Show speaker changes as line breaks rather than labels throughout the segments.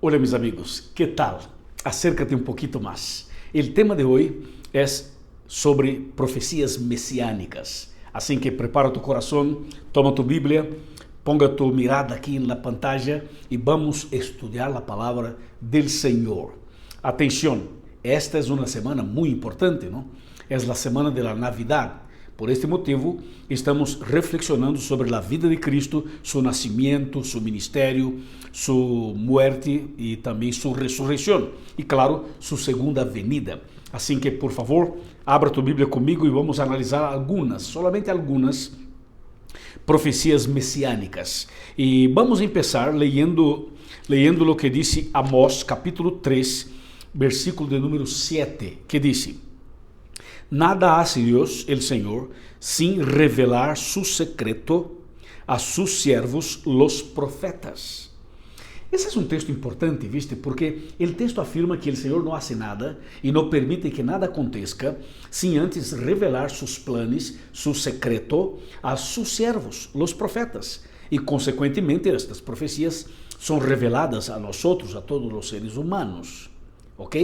Hola mis amigos, ¿qué tal? Acércate un poquito más. El tema de hoy es sobre profecías mesiánicas. Así que prepara tu corazón, toma tu Biblia, ponga tu mirada aquí en la pantalla y vamos a estudiar la palabra del Señor. Atención, esta es una semana muy importante, ¿no? Es la semana de la Navidad. Por este motivo, estamos reflexionando sobre la vida de Cristo, su nacimiento, su ministerio, su muerte y también su resurrección. Y claro, su segunda venida. Así que, por favor, abra tu Biblia conmigo y vamos a analizar algunas, solamente algunas profecías mesiánicas. Y vamos a empezar leyendo lo que dice Amós, capítulo 3, versículo de número 7, que dice: Nada hace Dios, el Señor, sin revelar su secreto a sus siervos, los profetas. Esse é um texto importante, ¿viste? Porque o texto afirma que o Senhor não hace nada e não permite que nada aconteça sem antes revelar seus planos, seu secreto a seus servos, os profetas. E, consequentemente, estas profecias são reveladas a nós, a todos os seres humanos. ¿Ok?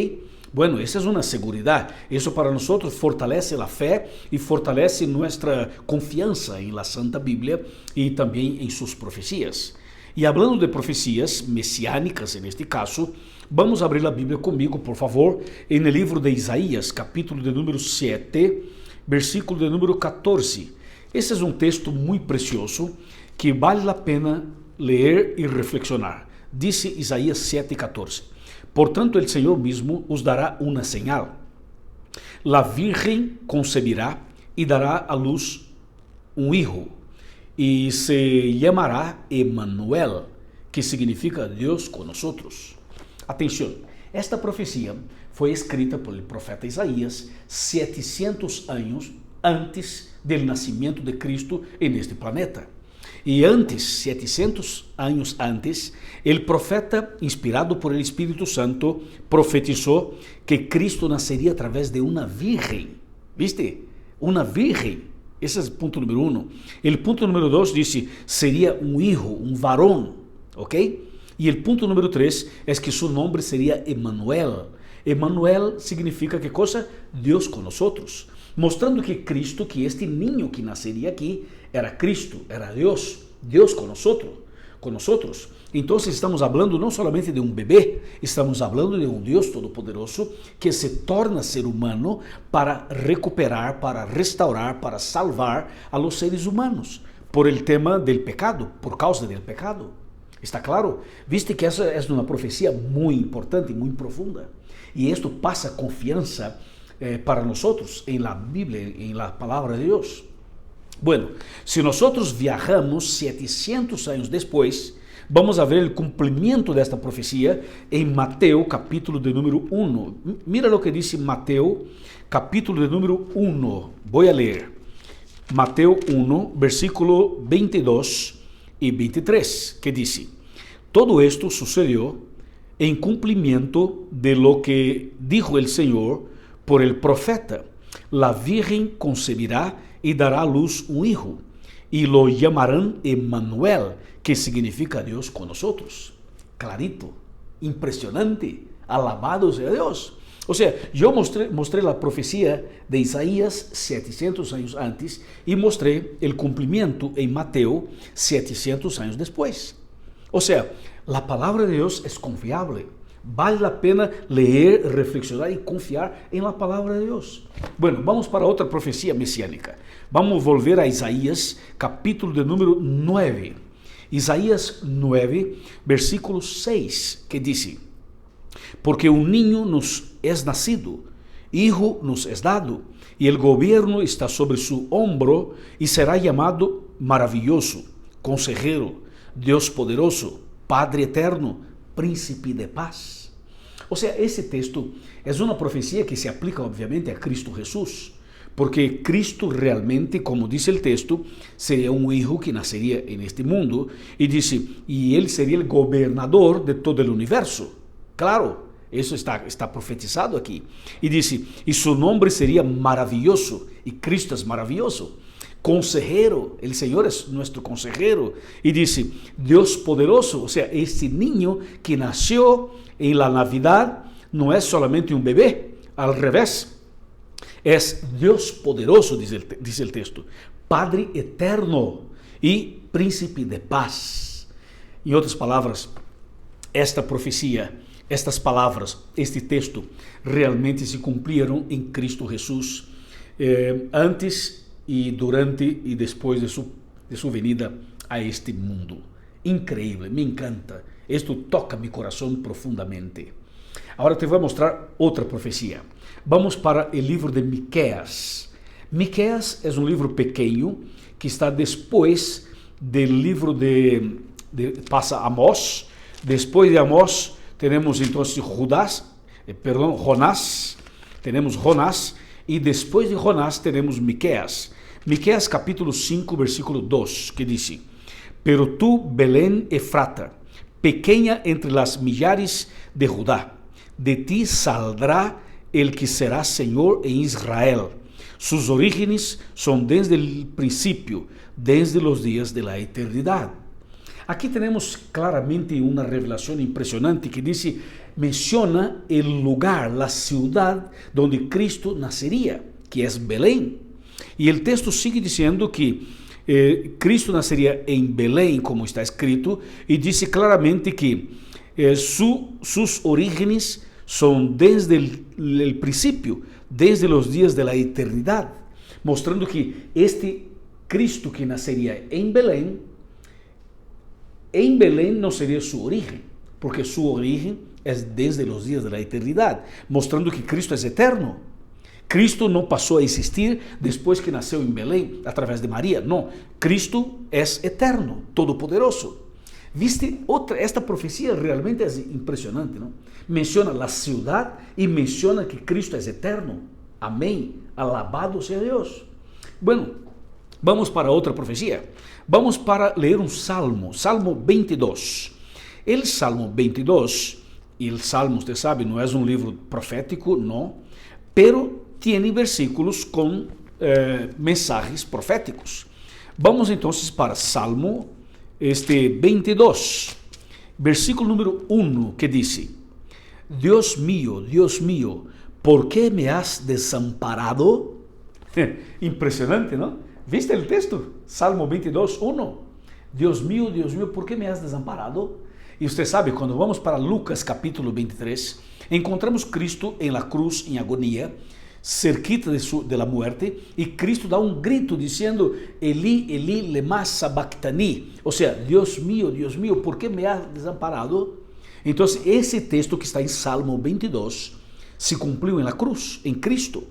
Bueno, esa es una seguridad. Eso para nosotros fortalece la fe y fortalece nuestra confianza en la Santa Biblia y también en sus profecías. Y hablando de profecías mesiánicas en este caso, vamos a abrir la Biblia conmigo, por favor, en el libro de Isaías, capítulo de número 7, versículo de número 14. Ese es un texto muy precioso que vale la pena leer y reflexionar. Dice Isaías 7:14. Por tanto, el Señor mismo os dará una señal. La Virgen concebirá y dará a luz un hijo, y se llamará Emmanuel, que significa Dios con nosotros. Atención, esta profecía fue escrita por el profeta Isaías 700 años antes del nacimiento de Cristo en este planeta. E antes, 700 anos antes, o profeta, inspirado por el Espírito Santo, profetizou que Cristo nasceria através de uma virgem. ¿Viste? Uma virgem. Esse é o ponto número 1. O ponto número 2 diz, seria um hijo, um varón. ¿Ok? E o ponto número 3 é que seu nome seria Emmanuel. Emmanuel significa que coisa? Deus com nós. Mostrando que Cristo, que este niño que nasceria aqui, era Cristo, era Deus com nós. Então estamos falando não somente de um bebê, estamos falando de um Deus todo-poderoso que se torna ser humano para recuperar, para restaurar, para salvar a los seres humanos por el tema del pecado, por causa del pecado. ¿Está claro? Viste que essa é uma profecia muito importante, muito profunda. E isto passa confiança para nosotros en la Biblia, en la palabra de Dios. Bueno, si nosotros viajamos 700 años después, vamos a ver el cumplimiento de esta profecía en Mateo capítulo de número 1. Mira lo que dice Mateo capítulo de número 1. Voy a leer. Mateo 1, versículo 22 y 23, que dice: Todo esto sucedió en cumplimiento de lo que dijo el Señor por el profeta: La Virgen concebirá y dará a luz un hijo, y lo llamarán Emmanuel, que significa Dios con nosotros. Clarito, impresionante, alabado sea Dios. O sea, yo mostré la profecía de Isaías 700 años antes y mostré el cumplimiento en Mateo 700 años después. O sea, la palabra de Dios es confiable. Vale la pena leer, reflexionar y confiar en la palabra de Dios. Bueno, vamos para otra profecía mesiánica. Vamos a volver a Isaías, capítulo de número 9. Isaías 9, versículo 6, que dice: Porque un niño nos es nacido, hijo nos es dado, y el gobierno está sobre su hombro, y será llamado Maravilloso, Consejero, Dios Poderoso, Padre Eterno, Príncipe de Paz. O sea, esse texto é uma profecia que se aplica obviamente a Cristo Jesús, porque Cristo realmente, como dice el texto, sería un hijo que nacería en este mundo, y dice, y él sería el gobernador de todo el universo. Claro, eso está profetizado aquí. Y dice, y su nombre sería maravilloso, y Cristo es maravilloso. consejero, el Señor es nuestro consejero. Y dice, Dios poderoso, o sea, este niño que nació en la Navidad no es solamente un bebé, al revés, es Dios poderoso, dice el texto, Padre eterno y príncipe de paz. En otras palabras, esta profecía, estas palavras, este texto, realmente se cumpriram em Cristo Jesus, antes e durante e depois de sua venida a este mundo. Increíble, me encanta. Esto toca mi coração profundamente. Agora te vou mostrar outra profecia. Vamos para o livro de Miqueias. Miqueias é um livro pequeno que está depois do livro passa Amós. Depois de Amós, temos então Jonás, temos Jonás, e depois de Jonás temos Miqueias. Miqueias capítulo 5, versículo 2, que diz: Pero tú, Belén Efrata, pequeña entre las millares de Judá, de ti saldrá el que será Señor en Israel. Sus orígenes son desde el principio, desde los días de la eternidad. Aqui temos claramente uma revelação impressionante que menciona o lugar, a cidade onde Cristo nasceria, que é Belém. E o texto sigue dizendo que Cristo nasceria em Belém, como está escrito, e diz claramente que sus orígenes são desde o princípio, desde os dias da eternidade, mostrando que este Cristo que nasceria em Belém não seria sua origem, porque sua origem é desde os dias da eternidade, mostrando que Cristo é eterno. Cristo não passou a existir depois que nasceu em Belém, através de Maria, não. Cristo é eterno, todo-poderoso. Viste, esta profecia realmente é impressionante, não? Menciona a cidade e menciona que Cristo é eterno. Amém. Alabado seja Deus. Bueno, vamos para outra profecia. Vamos para ler um salmo, Salmo 22. El Salmo 22, e o Salmo, você sabe, não é um livro profético, não, pero tiene versículos com mensagens proféticos. Vamos então para Salmo 22, versículo número 1, que diz: Dios mío, ¿por qué me has desamparado? Impressionante, não? ¿Viste el texto? Salmo 22, 1. Dios mío, ¿por qué me has desamparado? E você sabe, quando vamos para Lucas capítulo 23, encontramos Cristo em la cruz, em agonia, cerquita de la muerte, e Cristo dá um grito dizendo: Eli, Eli, lema sabachthani, ou seja, Dios mío, ¿por qué me has desamparado? Então, esse texto que está em Salmo 22 se cumpriu em la cruz, em Cristo.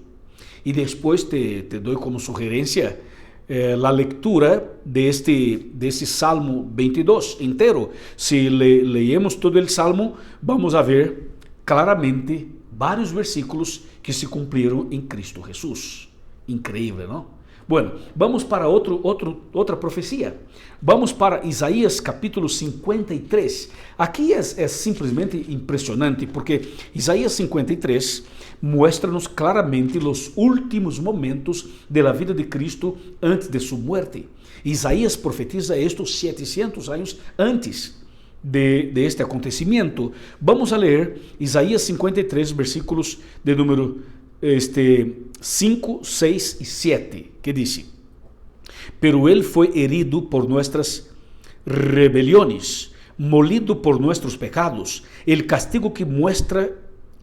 E depois te dou como sugerência a leitura deste Salmo 22 inteiro. Se leemos todo o Salmo, vamos a ver claramente vários versículos que se cumpriram em Cristo Jesus. Increíble, não? Bueno, vamos para outra profecia. Vamos para Isaías capítulo 53. Aqui é simplesmente impressionante, porque Isaías 53 mostra-nos claramente os últimos momentos da vida de Cristo antes de sua morte. Isaías profetiza isto 700 anos antes de este acontecimento. Vamos a ler Isaías 53, versículos de número 5, 6 e 7, que diz: Pero él foi herido por nuestras rebeliones, molido por nuestros pecados. El castigo que muestra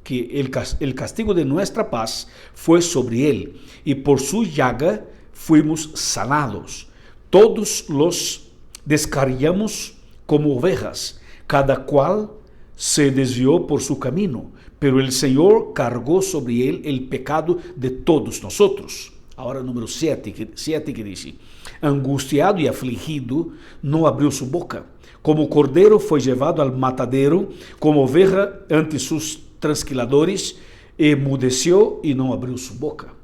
que el castigo de nuestra paz fue sobre él, y por su llaga fuimos sanados. Todos los descarriamos como ovejas, cada cual se desvió por su camino, pero el Señor cargó sobre él el pecado de todos nosotros. Ahora número 7 que dice: Angustiado y afligido, no abrió su boca. Como cordero fue llevado al matadero, como oveja ante sus trasquiladores, emudeció y no abrió su boca.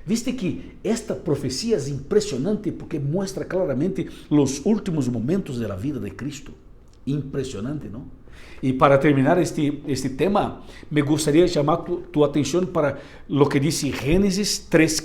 Viste que esta profecia é impressionante porque mostra claramente os últimos momentos da vida de Cristo. Impressionante, não? E para terminar este tema, me gostaria de chamar tu atenção para o que diz Gênesis 3.